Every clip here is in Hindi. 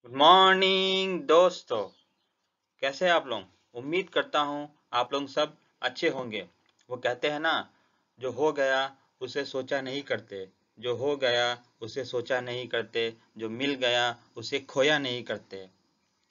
गुड मॉर्निंग दोस्तों। कैसे हैं आप लोग? उम्मीद करता हूँ आप लोग सब अच्छे होंगे। वो कहते हैं ना, जो हो गया उसे सोचा नहीं करते, जो हो गया उसे सोचा नहीं करते, जो मिल गया उसे खोया नहीं करते,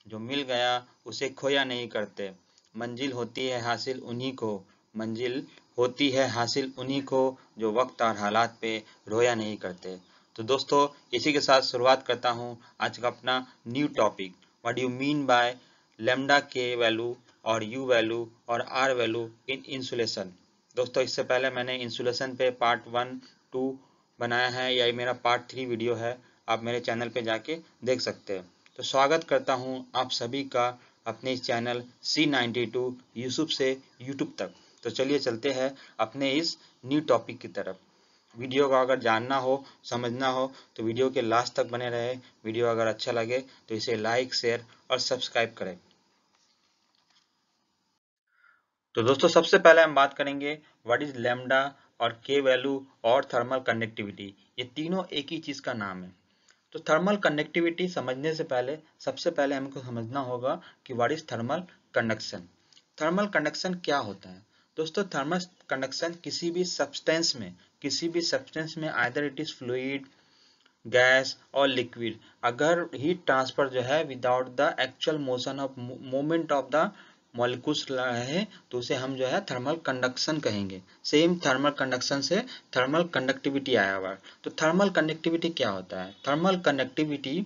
जो मिल गया उसे खोया नहीं करते। मंजिल होती है हासिल उन्हीं को, मंजिल होती है हासिल उन्हीं को, जो वक्त और हालात पे रोया नहीं करते। तो दोस्तों, इसी के साथ शुरुआत करता हूँ आज का अपना new topic. What you mean by lambda के वैल्यू और यू वैल्यू और आर वैल्यू इन इंसुलेशन। दोस्तों, इससे पहले मैंने इंसुलेशन पे पार्ट 1, 2 बनाया है, या ये मेरा पार्ट 3 वीडियो है। आप मेरे चैनल पे जाके देख सकते हैं। तो स्वागत करता हूं आप सभी का अपने इस चैनल C92 यूसुफ से यूट्यूब तक। तो चलिए चलते हैं अपने इस न्यू टॉपिक की तरफ। वीडियो को अगर जानना हो, समझना हो तो वीडियो के लास्ट तक बने रहे। वीडियो अगर अच्छा लगे तो इसे लाइक, शेयर और सब्सक्राइब करें। तो दोस्तों, सबसे पहले हम बात करेंगे व्हाट इज लैम्डा और के वैल्यू और थर्मल कंडक्टिविटी। ये तीनों एक ही चीज का नाम है। तो थर्मल कंडक्टिविटी समझने से पहले सबसे पहले हमको समझना होगा कि what is thermal conduction. Thermal conduction क्या होता है? दोस्तों, थर्मल कंडक्शन किसी भी सब्सटेंस में either it is fluid, gas और लिक्विड, अगर हीट ट्रांसफर जो है without the actual motion of movement of the molecules है, तो उसे हम जो है थर्मल कंडक्शन कहेंगे। सेम थर्मल कंडक्शन से थर्मल कंडक्टिविटी आया हुआ है। तो थर्मल कंडक्टिविटी क्या होता है? Thermal conductivity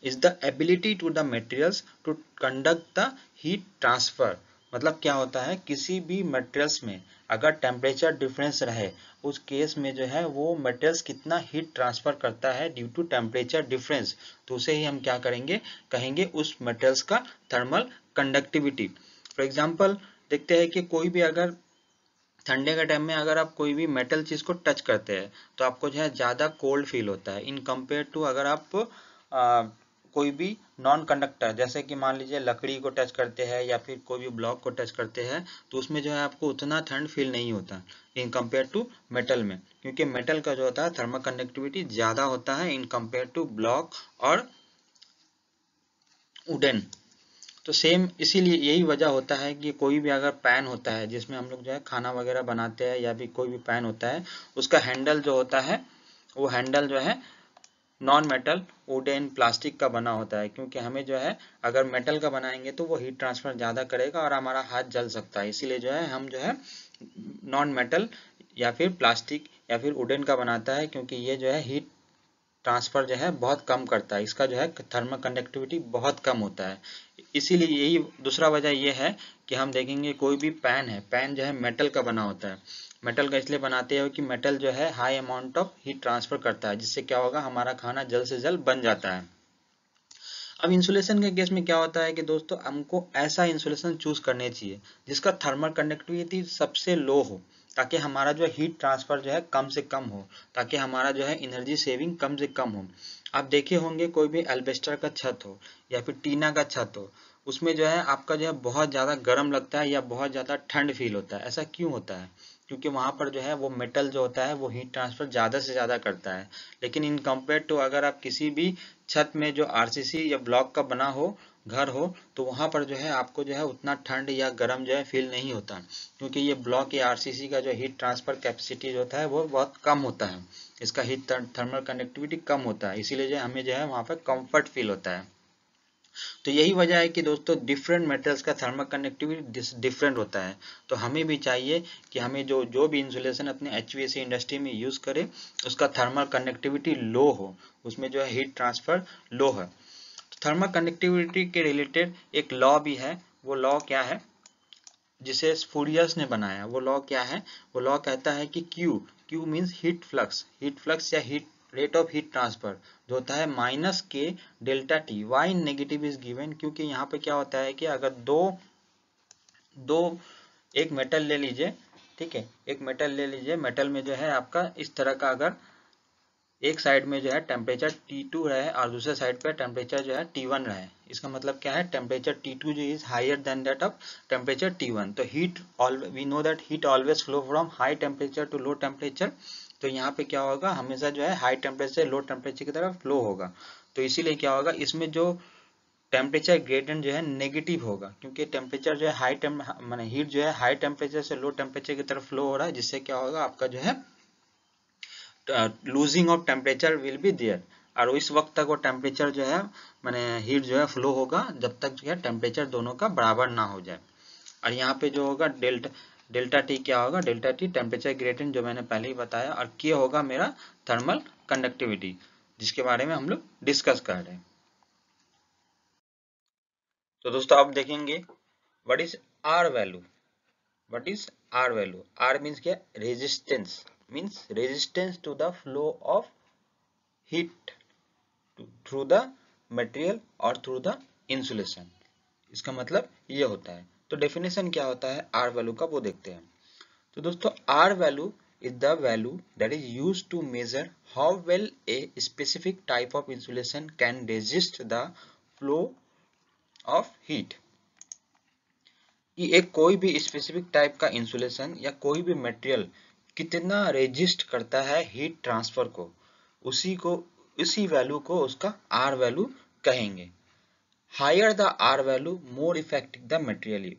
is the ability to the materials to conduct the heat transfer. मतलब क्या होता है, किसी भी मटेरियल्स में अगर टेम्परेचर डिफरेंस रहे, उस केस में जो है वो मटेरियल्स कितना हीट ट्रांसफर करता है ड्यू टू टेम्परेचर डिफरेंस, तो उसे ही हम क्या करेंगे, कहेंगे उस मटेरियल्स का थर्मल कंडक्टिविटी। फॉर एग्जांपल, देखते हैं कि कोई भी अगर ठंडे के टाइम में अगर आप कोई भी मेटल चीज को टच करते हैं तो आपको जो है ज्यादा कोल्ड फील होता है इन कंपेयर टू अगर आप कोई भी नॉन कंडक्टर, जैसे कि मान लीजिए लकड़ी को टच करते हैं या फिर कोई भी ब्लॉक को टच करते हैं, तो उसमें जो है आपको उतना ठंड फील नहीं होता इन कंपेयर टू मेटल में, क्योंकि मेटल का जो होता है थर्मल कंडक्टिविटी ज्यादा होता है इन कंपेयर टू ब्लॉक और वुडन। तो सेम इसीलिए यही वजह होता है कि कोई भी अगर पैन होता है जिसमें हम लोग जो है खाना वगैरह बनाते हैं, या भी कोई भी पैन होता है, उसका हैंडल जो होता है वो हैंडल जो है नॉन मेटल वुडन प्लास्टिक का बना होता है, क्योंकि हमें जो है अगर मेटल का बनाएंगे तो वो हीट ट्रांसफर ज़्यादा करेगा और हमारा हाथ जल सकता है। इसीलिए जो है हम जो है नॉन मेटल या फिर प्लास्टिक या फिर वुडन का बनाता है, क्योंकि ये जो है हीट ट्रांसफर जो है बहुत कम करता है, इसका जो है थर्मल कंडक्टिविटी बहुत कम होता है। इसीलिए यही दूसरा वजह ये है कि हम देखेंगे कोई भी पैन है, पैन जो है मेटल का बना होता है। मेटल का इसलिए बनाते हैं कि मेटल जो है high amount of heat transfer करता है, जिससे क्या होगा, हमारा खाना जल्द से जल्द बन जाता है। अब इंसुलेशन के केस में क्या होता है कि दोस्तों, हमको ऐसा इंसुलेशन चूज करने चाहिए जिसका थर्मल कंडक्टिविटी सबसे लो हो, ताकि हमारा जो हीट ट्रांसफर जो है कम से कम हो, ताकि हमारा जो है एनर्जी सेविंग कम से कम हो। आप देखे होंगे कोई भी एल्बेस्टर का छत हो या फिर टीना का छत हो, उसमें जो है आपका जो है बहुत ज़्यादा गर्म लगता है या बहुत ज़्यादा ठंड फील होता है। ऐसा क्यों होता है? क्योंकि वहाँ पर जो है वो मेटल जो होता है वो हीट ट्रांसफर ज़्यादा से ज़्यादा करता है। लेकिन इन कंपेयर टू अगर आप किसी भी छत में जो आरसीसी या ब्लॉक का बना हो घर हो, तो वहाँ पर जो है आपको जो है उतना ठंड या गर्म जो है फील नहीं होता, क्योंकि ये ब्लॉक या आरसीसी का जो हीट ट्रांसफर कैपेसिटी जो होता है वो बहुत कम होता है, इसका हीट थर्मल कंडक्टिविटी कम होता है, इसीलिए जो हमें जो है वहाँ पर कंफर्ट फील होता है। तो यही वजह है कि दोस्तों डिफरेंट मेटल्स का थर्मल कंडक्टिविटी डिफरेंट होता है। तो हमें भी चाहिए कि हमें जो जो भी इंसुलेशन अपने एचवीएसी इंडस्ट्री में यूज करें उसका थर्मल कंडक्टिविटी लो हो, उसमें जो है हीट ट्रांसफर लो है। थर्मल कंडक्टिविटी के रिलेटेड एक लॉ भी है। वो लॉ क्या है जिसे फूरियर्स ने बनाया? वो लॉ क्या है? वो लॉ कहता है कि क्यू मीन्स हीट फ्लक्स या heat rate of heat transfer जो होता है minus K delta T. Why negative is given, क्योंकि यहाँ पे क्या होता है कि अगर दो दो एक मेटल ले लीजिए, ठीक है, एक मेटल ले लीजिए, मेटल में जो है आपका इस तरह का अगर एक साइड में जो है टेम्परेचर T2 रहे और दूसरे साइड पे टेम्परेचर जो है T1 रहे, इसका मतलब क्या है, टेम्परेचर T2 जो is higher than that of temperature T1। तो heat we know that heat always flow from high temperature to low temperature. तो यहाँ पे क्या होगा, हमेशा जो है हाई टेम्परेचर लो टेम्परेचर की तरफ फ्लो होगा। तो इसीलिए क्या होगा, इसमें जो टेम्परेचर ग्रेडियंट जो है नेगेटिव होगा, क्योंकि टेम्परेचर जो है माने हीट जो है हाई टेम्परेचर से लो टेम्परेचर की तरफ फ्लो हो रहा है, जिससे क्या होगा आपका जो है losing of temperature will be there. और इस वक्त तक वो टेम्परेचर जो है माने हीट जो है फ्लो होगा जब तक जो है टेम्परेचर दोनों का बराबर ना हो जाए। और यहाँ पे जो होगा डेल्टा टी क्या होगा, डेल्टा टी टेम्परेचर ग्रेडियंट जो मैंने पहले ही बताया, और के होगा मेरा थर्मल कंडक्टिविटी, जिसके बारे में हम लोग डिस्कस कर रहे हैं। तो दोस्तों अब देखेंगे what is R value. What is R value? R means क्या? Resistance, means resistance to the flow of heat through the material और थ्रू द इंसुलेशन। इसका मतलब ये होता है। तो डेफिनेशन क्या होता है आर वैल्यू का, वो देखते हैं। तो दोस्तों R value is the value that is used to measure how well a specific type of insulation can resist the flow of heat। कि एक कोई भी स्पेसिफिक टाइप का इंसुलेशन या कोई भी मटेरियल कितना रेजिस्ट करता है हीट ट्रांसफर को, उसी वैल्यू को उसका आर वैल्यू कहेंगे। Higher the R value more effective the material.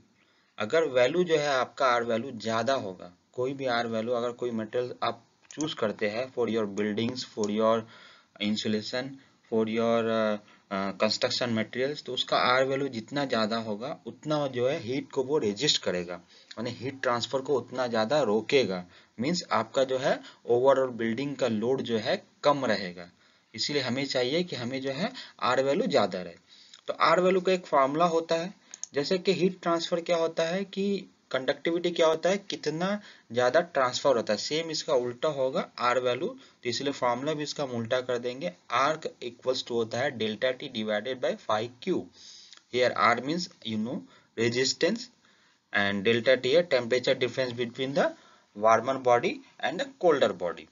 अगर वैल्यू जो है आपका आर वैल्यू ज्यादा होगा, कोई भी आर वैल्यू अगर कोई मटेरियल आप चूज करते हैं for your buildings, for your insulation, for your construction materials, तो उसका आर वैल्यू जितना ज़्यादा होगा उतना जो है हीट को वो रेजिस्ट करेगा, यानी हीट ट्रांसफर को उतना ज़्यादा रोकेगा। मीन्स आपका जो है ओवरऑल बिल्डिंग का लोड जो है कम रहेगा। इसीलिए हमें चाहिए कि हमें जो है आर वैल्यू ज़्यादा रहे। तो आर वैल्यू का एक फॉर्मूला होता है, जैसे कि हीट ट्रांसफर क्या होता है कि कंडक्टिविटी क्या होता है, कितना ज्यादा ट्रांसफर होता है, सेम इसका उल्टा होगा आर वैल्यू। तो इसलिए फॉर्मूला भी इसका हम उल्टा कर देंगे। आर इक्वल्स टू होता है delta T divided by 5Q। Here R means you know resistance, and delta T है temperature difference between the warmer body and the colder body,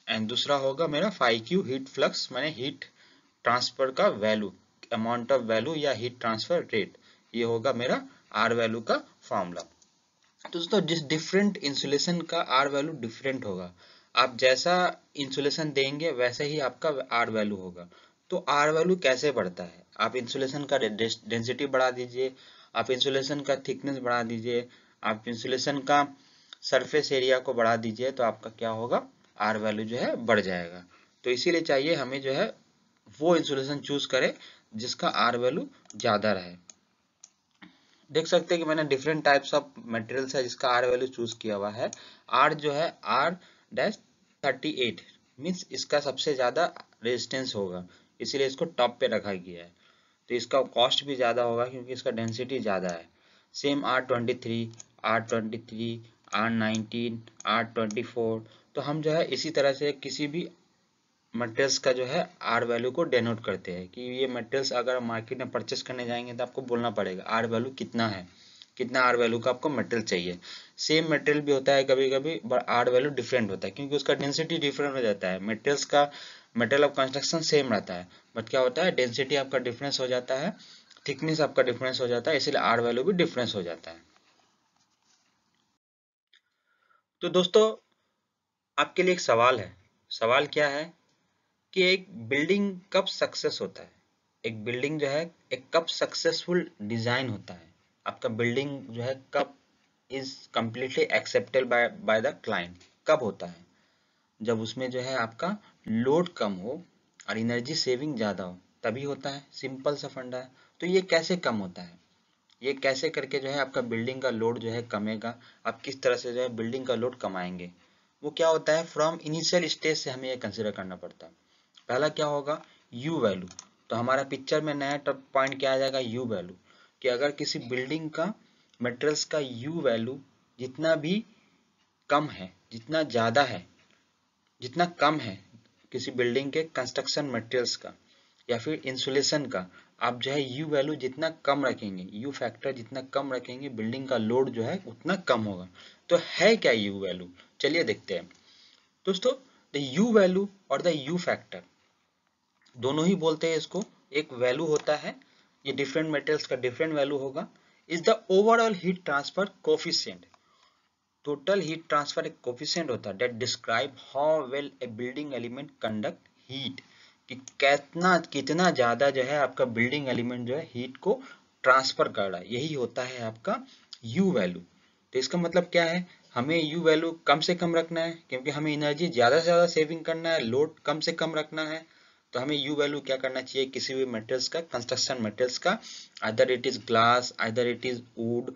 and दूसरा होगा मेरा 5Q हीट फ्लक्स, माने हीट ट्रांसफर का वैल्यू, अमाउंट ऑफ वैल्यू या हीट ट्रांसफर रेट। ये होगा मेरा आर वैल्यू का फॉर्मूला। तो दोस्तों जिस डिफरेंट इंसुलेशन का आर वैल्यू डिफरेंट होगा, आप जैसा इंसुलेशन देंगे वैसे ही आपका आर वैल्यू होगा। तो आर वैल्यू कैसे बढ़ता है? आप इंसुलेशन का डेंसिटी बढ़ा दीजिए, आप इंसुलेशन का थिकनेस बढ़ा दीजिए, आप इंसुलेशन का सरफेस एरिया को बढ़ा दीजिए, तो आपका क्या होगा, आर वैल्यू जो है बढ़ जाएगा। तो इसीलिए चाहिए हमें जो है वो इंसुलेशन चूज करें जिसका आर वैल्यू ज्यादा रहे। देख सकते हैं कि मैंने डिफरेंट टाइप्स ऑफ मटेरियल्स है जिसका आर वैल्यू चूज किया हुआ है। आर जो है आर डैश 38 मीन्स इसका सबसे ज्यादा रेजिस्टेंस होगा, इसीलिए इसको टॉप पे रखा गया है। तो इसका कॉस्ट भी ज्यादा होगा क्योंकि इसका डेंसिटी ज्यादा है। Same R23, R23, R19, R24। तो हम जो है इसी तरह से किसी भी मटेरियल्स का जो है आर वैल्यू को डेनोट करते हैं कि ये मटेरियल्स अगर मार्केट में परचेस करने जाएंगे तो आपको बोलना पड़ेगा आर वैल्यू कितना है, कितना आर वैल्यू का आपको मटेरियल चाहिए। सेम मटेरियल भी होता है कभी कभी बट आर वैल्यू डिफरेंट होता है क्योंकि उसका डेंसिटी डिफरेंट हो जाता है। मटेरियल्स का मटेरियल ऑफ कंस्ट्रक्शन सेम रहता है बट क्या होता है डेंसिटी आपका डिफरेंस हो जाता है, थिकनेस आपका डिफरेंस हो जाता है, इसलिए आर वैल्यू भी डिफरेंस हो जाता है। तो दोस्तों आपके लिए एक सवाल है। सवाल क्या है कि एक बिल्डिंग कब सक्सेस होता है? एक बिल्डिंग जो है एक कब सक्सेसफुल डिजाइन होता है? आपका बिल्डिंग जो है कब is completely accepted by the client? कब होता है? जब उसमें जो है आपका लोड कम हो और एनर्जी सेविंग ज्यादा हो, तभी होता है। सिंपल सा फंडा है। तो ये कैसे कम होता है? ये कैसे करके जो है आपका बिल्डिंग का लोड जो है कमेगा? आप किस तरह से जो है बिल्डिंग का लोड कमाएंगे? वो क्या होता है, फ्रॉम इनिशियल स्टेज से हमें ये कंसिडर करना पड़ता है। पहला क्या होगा, यू वैल्यू। तो हमारा पिक्चर में नया पॉइंट क्या आ जाएगा, यू वैल्यू। कि अगर किसी बिल्डिंग का मटेरियल्स का यू वैल्यू जितना भी कम है, जितना ज्यादा है, जितना कम है किसी बिल्डिंग के कंस्ट्रक्शन मटेरियल्स का या फिर इंसुलेशन का, आप जो है यू वैल्यू जितना कम रखेंगे, यू फैक्टर जितना कम रखेंगे, बिल्डिंग का लोड जो है उतना कम होगा। तो है क्या यू वैल्यू? चलिए देखते हैं दोस्तों। द यू वैल्यू और द यू फैक्टर दोनों ही बोलते हैं इसको, एक वैल्यू होता है, ये डिफरेंट मटेरियल्स का डिफरेंट वैल्यू होगा, is the overall heat transfer coefficient. Total heat transfer एक कोफिशिएंट होता है that describe how well A building element conduct heat, कि कितना ज़्यादा जो है आपका बिल्डिंग एलिमेंट जो है हीट को ट्रांसफर कर रहा है, यही होता है आपका यू वैल्यू। तो इसका मतलब क्या है, हमें यू वैल्यू कम से कम रखना है क्योंकि हमें एनर्जी ज़्यादा से ज़्यादा सेविंग करना है, लोड कम से कम रखना है। तो हमें यू वैल्यू क्या करना चाहिए, किसी भी मटेरियल्स का, कंस्ट्रक्शन मटेरियल्स का, either it is glass, either it is would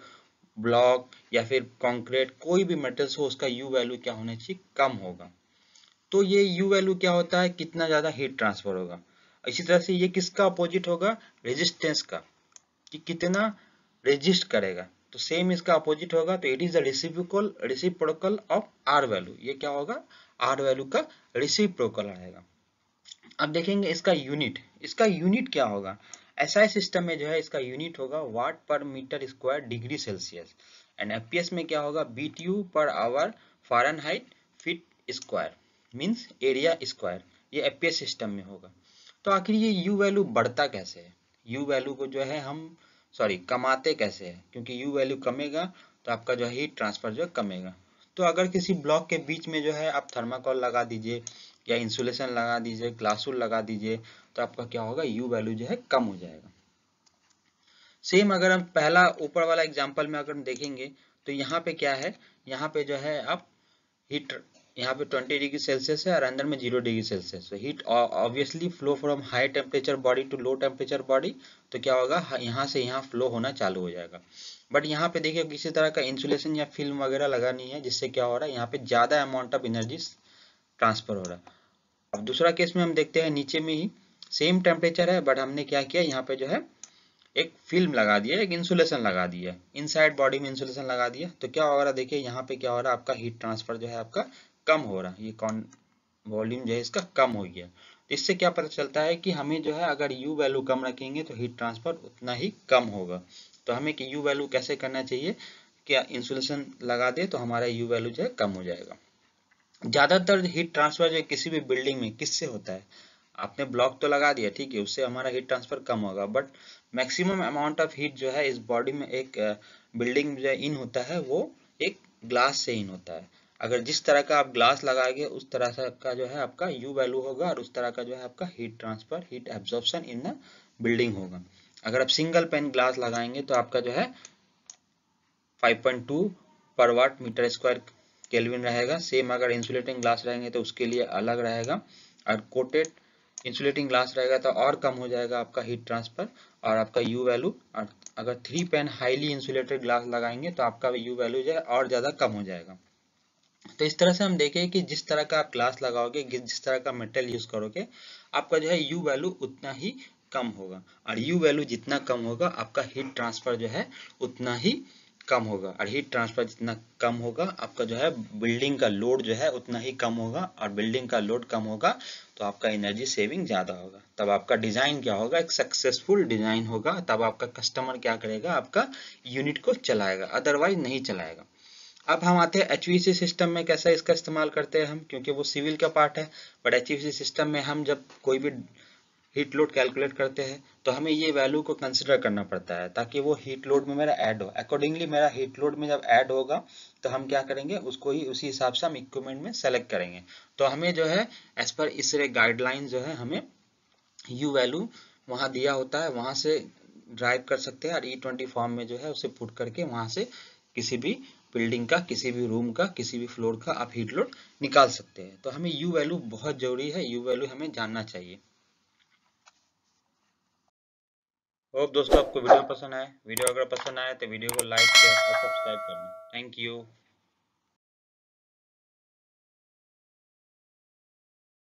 block या फिर कंक्रीट, कोई भी मटेरियल्स हो उसका यू वैल्यू क्या होना चाहिए, कम होगा। तो ये यू वैल्यू क्या होता है, कितना ज्यादा हीट ट्रांसफर होगा। इसी तरह से ये किसका अपोजिट होगा, रेजिस्टेंस का, कि कितना रेजिस्ट करेगा। तो सेम इसका अपोजिट होगा, तो it is the reciprocal of R value. ये क्या होगा, आर वैल्यू का रेसिप्रोकल आएगा। अब देखेंगे इसका यूनिट क्या होगा। एसआई सिस्टम में जो है इसका यूनिट होगा watt per metre square degree Celsius, and FPS में क्या होगा, BTU per hour Fahrenheit feet square, means area square, ये एफपीएस सिस्टम में होगा। तो आखिर ये यू वैल्यू बढ़ता कैसे है, यू वैल्यू को जो है हम कमाते कैसे है, क्योंकि यू वैल्यू कमेगा तो आपका जो है हीट ट्रांसफर जो है कमेगा। तो अगर किसी ब्लॉक के बीच में जो है आप थर्माकोल लगा दीजिए या इंसुलेशन लगा दीजिए, ग्लासुल लगा दीजिए, तो आपका क्या होगा, यू वैल्यू जो है कम हो जाएगा। सेम अगर हम पहला ऊपर वाला एग्जांपल में अगर हम देखेंगे तो यहाँ पे क्या है, यहाँ पे जो है आप हीट, यहाँ पे 20 डिग्री सेल्सियस है और अंदर में 0 डिग्री सेल्सियस है। Heat obviously flow from high temperature body to low temperature body, तो क्या होगा, यहाँ से यहाँ फ्लो होना चालू हो जाएगा। बट यहाँ पे देखिए किसी तरह का इंसुलेशन या फिल्म वगैरह लगानी है, जिससे क्या हो रहा है, यहाँ पे ज्यादा अमाउंट ऑफ एनर्जी ट्रांसफर हो रहा है। अब दूसरा केस में हम देखते हैं, नीचे में ही सेम टेम्परेचर है बट हमने क्या किया, यहाँ पे जो है एक फिल्म लगा दिया, एक इंसुलेशन लगा दिया, इनसाइड बॉडी में इंसुलेशन लगा दिया। तो क्या हो रहा है, देखिए यहाँ पे क्या हो रहा है, आपका हीट ट्रांसफर जो है आपका कम हो रहा है, ये वॉल्यूम जो है इसका कम हो गया। तो इससे क्या पता चलता है कि हमें जो है अगर यू वैल्यू कम रखेंगे तो हीट ट्रांसफर उतना ही कम होगा। तो हमें कि यू वैल्यू कैसे करना चाहिए, क्या इंसुलेशन लगा दे तो हमारा यू वैल्यू जो है कम हो जाएगा। ज्यादातर हीट ट्रांसफर जो किसी भी बिल्डिंग में किससे होता है, आपने ब्लॉक तो लगा दिया, ठीक है, उससे हमारा हीट ट्रांसफर कम होगा, but maximum amount of heat जो है इस बॉडी में, एक बिल्डिंग में जो इन होता है वो एक ग्लास से इन होता है। अगर जिस तरह का आप ग्लास लगाएंगे उस तरह से का जो है आपका यू वैल्यू होगा और उस तरह का जो है आपका heat transfer, heat absorption in the building होगा। अगर आप सिंगल पेन ग्लास लगाएंगे तो आपका जो है 5.2 पर वाट मीटर स्क्वायर केल्विन रहेगा। सेम अगर इंसुलेटिंग ग्लास रहेंगे तो उसके लिए अलग रहेगा, और कोटेड इंसुलेटिंग ग्लास रहेगा तो और कम हो जाएगा आपका हीट ट्रांसफर और आपका यू वैल्यू। और अगर 3 पेन हाईली इंसुलेटेड ग्लास लगाएंगे तो आपका यू वैल्यू जो है और ज़्यादा कम हो जाएगा। तो इस तरह से हम देखें कि जिस तरह का आप ग्लास लगाओगे, जिस तरह का मेटल यूज करोगे, आपका जो है यू वैल्यू उतना ही कम होगा, और यू वैल्यू जितना कम होगा आपका हीट ट्रांसफर जो है उतना ही कम होगा, और हीट ट्रांसफर जितना कम होगा आपका जो है बिल्डिंग का लोड जो है उतना ही कम होगा, और बिल्डिंग का लोड कम होगा तो आपका एनर्जी सेविंग ज़्यादा होगा। तब आपका डिज़ाइन क्या होगा, एक सक्सेसफुल डिज़ाइन होगा, तब आपका कस्टमर क्या करेगा, आपका यूनिट को चलाएगा, अदरवाइज नहीं चलाएगा। अब हम आते हैं एचवीएसी सिस्टम में, कैसा इसका इस्तेमाल करते हैं हम, क्योंकि वो सिविल का पार्ट है। बट एचवीएसी सिस्टम में हम जब कोई भी हीट लोड कैलकुलेट करते हैं तो हमें ये वैल्यू को कंसिडर करना पड़ता है, ताकि वो हीट लोड में मेरा ऐड हो। अकॉर्डिंगली मेरा हीट लोड में जब ऐड होगा तो हम क्या करेंगे, उसको ही उसी हिसाब से हम इक्विपमेंट में सेलेक्ट करेंगे। तो हमें जो है एज पर इसरे गाइडलाइन जो है हमें यू वैल्यू वहाँ दिया होता है, वहाँ से ड्राइव कर सकते हैं, और E20 फॉर्म में जो है उसे पुट करके वहाँ से किसी भी बिल्डिंग का, किसी भी रूम का, किसी भी फ्लोर का आप हीट लोड निकाल सकते हैं। तो हमें यू वैल्यू बहुत जरूरी है, यू वैल्यू हमें जानना चाहिए। होप दोस्तों आपको वीडियो पसंद आए। वीडियो अगर पसंद आए तो वीडियो को लाइक शेयर और सब्सक्राइब करना। Thank you.